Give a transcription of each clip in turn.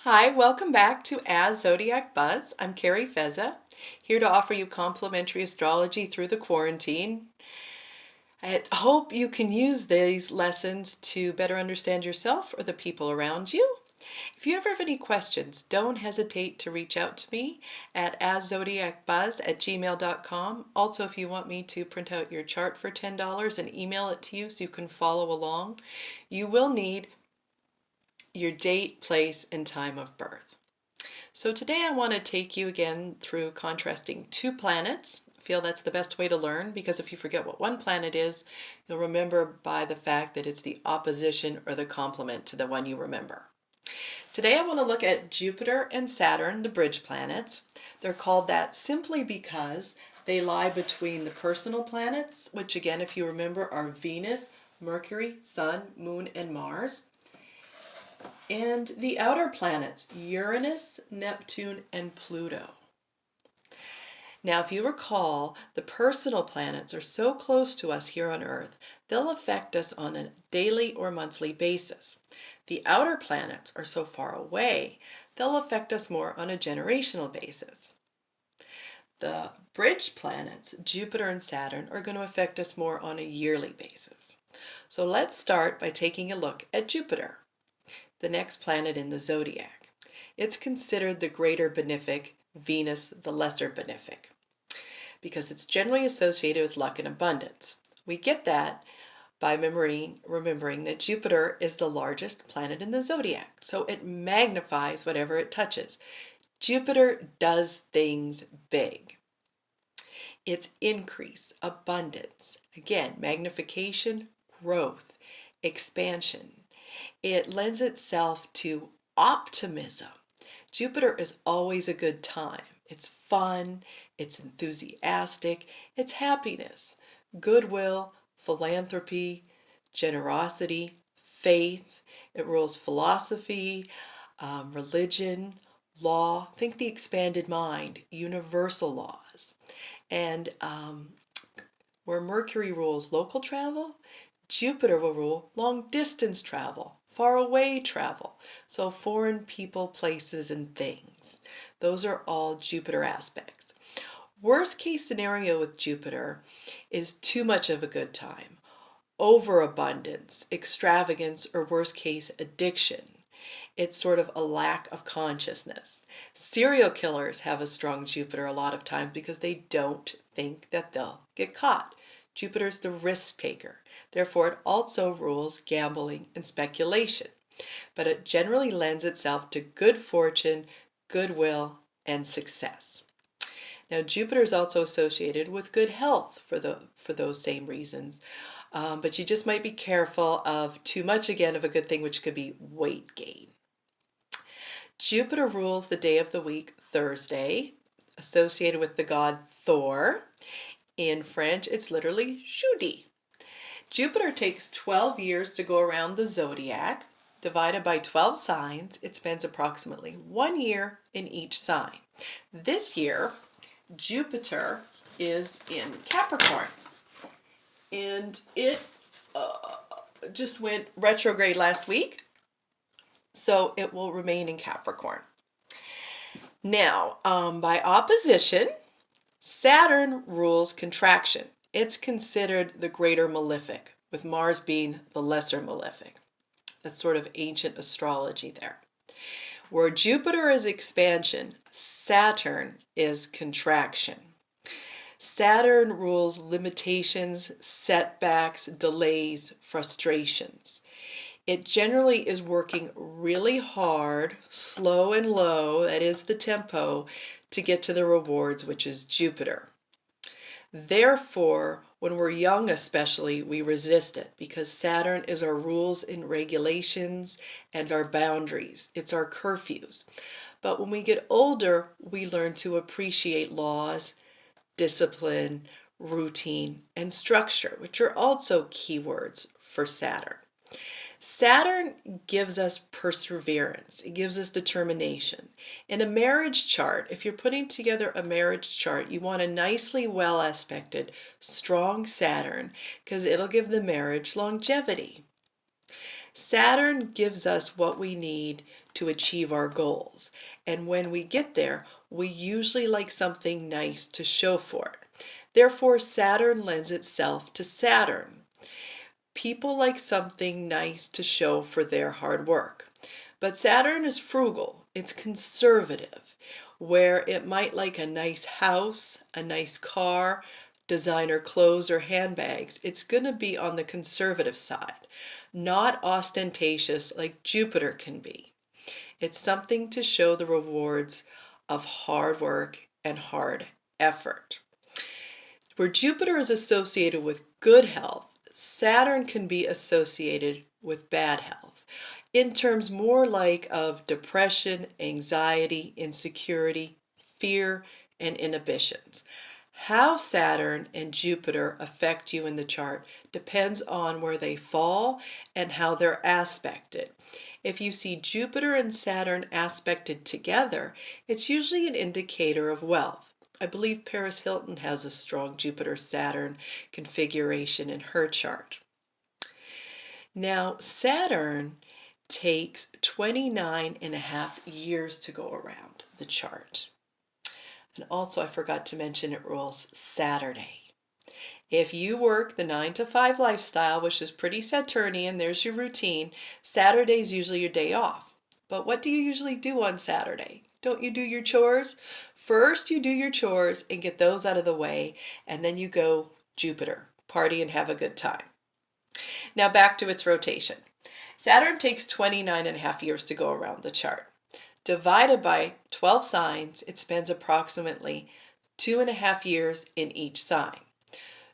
Hi, welcome back to As Zodiac Buzz. I'm Carrie Feza, here to offer you complimentary astrology through the quarantine. I hope you can use these lessons to better understand yourself or the people around you. If you ever have any questions, don't hesitate to reach out to me at aszodiacbuzz@gmail.com. Also, if you want me to print out your chart for $10 and email it to you so you can follow along, you will need your date, place, and time of birth. So today I want to take you again through contrasting two planets. I feel that's the best way to learn, because if you forget what one planet is, you'll remember by the fact that it's the opposition or the complement to the one you remember. Today I want to look at Jupiter and Saturn, the bridge planets. They're called that simply because they lie between the personal planets, which again, if you remember, are Venus, Mercury, Sun, Moon, and Mars, and the outer planets, Uranus, Neptune, and Pluto. Now, if you recall, the personal planets are so close to us here on Earth, they'll affect us on a daily or monthly basis. The outer planets are so far away, they'll affect us more on a generational basis. The bridge planets, Jupiter and Saturn, are going to affect us more on a yearly basis. So let's start by taking a look at Jupiter, the next planet in the zodiac. It's considered the greater benefic, Venus the lesser benefic, because it's generally associated with luck and abundance. We get that by remembering that Jupiter is the largest planet in the zodiac, so it magnifies whatever it touches. Jupiter does things big. It's increase, abundance, again, magnification, growth, expansion. It lends itself to optimism. Jupiter is always a good time. It's fun, it's enthusiastic, it's happiness, goodwill, philanthropy, generosity, faith. It rules philosophy, religion, law. Think the expanded mind, universal laws. And where Mercury rules local travel, Jupiter will rule long-distance travel, far-away travel, so foreign people, places, and things. Those are all Jupiter aspects. Worst-case scenario with Jupiter is too much of a good time, overabundance, extravagance, or worst-case addiction. It's sort of a lack of consciousness. Serial killers have a strong Jupiter a lot of times because they don't think that they'll get caught. Jupiter's the risk taker. Therefore, it also rules gambling and speculation. But it generally lends itself to good fortune, goodwill, and success. Now, Jupiter is also associated with good health for those same reasons. But you just might be careful of too much, again, of a good thing, which could be weight gain. Jupiter rules the day of the week, Thursday, associated with the god Thor. In French, it's literally jeudi. Jupiter takes 12 years to go around the zodiac. Divided by 12 signs, it spends approximately 1 year in each sign. This year, Jupiter is in Capricorn, and it just went retrograde last week, so it will remain in Capricorn. Now, by opposition, Saturn rules contraction. It's considered the greater malefic, with Mars being the lesser malefic. That's sort of ancient astrology there. Where Jupiter is expansion, Saturn is contraction. Saturn rules limitations, setbacks, delays, frustrations. It generally is working really hard, slow and low, that is the tempo, to get to the rewards, which is Jupiter. Therefore, when we're young especially, we resist it because Saturn is our rules and regulations and our boundaries. It's our curfews. But when we get older, we learn to appreciate laws, discipline, routine, and structure, which are also keywords for Saturn. Saturn gives us perseverance. It gives us determination. In a marriage chart, if you're putting together a marriage chart, you want a nicely well-aspected, strong Saturn because it'll give the marriage longevity. Saturn gives us what we need to achieve our goals. And when we get there, we usually like something nice to show for it. Therefore, Saturn lends itself to Saturn. People like something nice to show for their hard work. But Saturn is frugal, it's conservative, where it might like a nice house, a nice car, designer clothes or handbags. It's going to be on the conservative side, not ostentatious like Jupiter can be. It's something to show the rewards of hard work and hard effort. Where Jupiter is associated with good health, Saturn can be associated with bad health, in terms more like of depression, anxiety, insecurity, fear, and inhibitions. How Saturn and Jupiter affect you in the chart depends on where they fall and how they're aspected. If you see Jupiter and Saturn aspected together, it's usually an indicator of wealth. I believe Paris Hilton has a strong Jupiter-Saturn configuration in her chart. Now, Saturn takes 29.5 years to go around the chart. And also, I forgot to mention, it rules Saturday. If you work the 9 to 5 lifestyle, which is pretty Saturnian, there's your routine, Saturday's usually your day off. But what do you usually do on Saturday? Don't you do your chores? First, you do your chores and get those out of the way, and then you go Jupiter, party and have a good time. Now back to its rotation. Saturn takes 29.5 years to go around the chart. Divided by 12 signs, it spends approximately 2.5 years in each sign.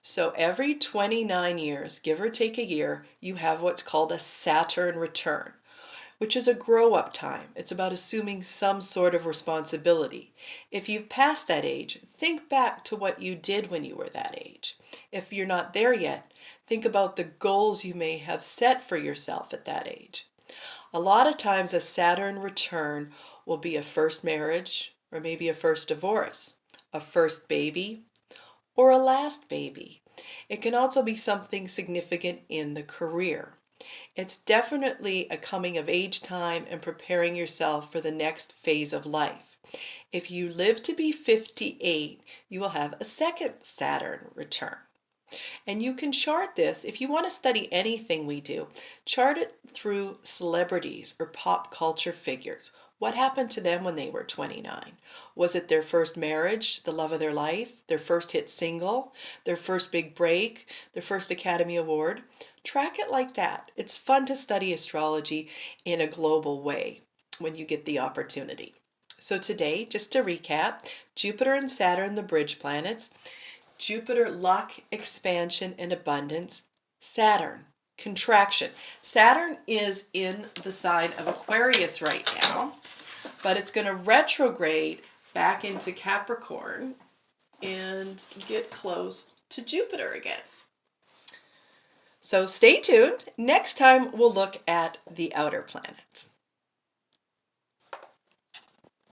So every 29 years, give or take a year, you have what's called a Saturn return, which is a grow-up time. It's about assuming some sort of responsibility. If you've passed that age, think back to what you did when you were that age. If you're not there yet, think about the goals you may have set for yourself at that age. A lot of times a Saturn return will be a first marriage, or maybe a first divorce, a first baby, or a last baby. It can also be something significant in the career. It's definitely a coming of age time and preparing yourself for the next phase of life. If you live to be 58, you will have a second Saturn return. And you can chart this, if you want to study anything we do, chart it through celebrities or pop culture figures. What happened to them when they were 29? Was it their first marriage, the love of their life, their first hit single, their first big break, their first Academy Award? Track it like that. It's fun to study astrology in a global way when you get the opportunity. So today, just to recap, Jupiter and Saturn, the bridge planets. Jupiter, luck, expansion, and abundance. Saturn, contraction. Saturn is in the sign of Aquarius right now, but it's going to retrograde back into Capricorn and get close to Jupiter again. So stay tuned. Next time we'll look at the outer planets.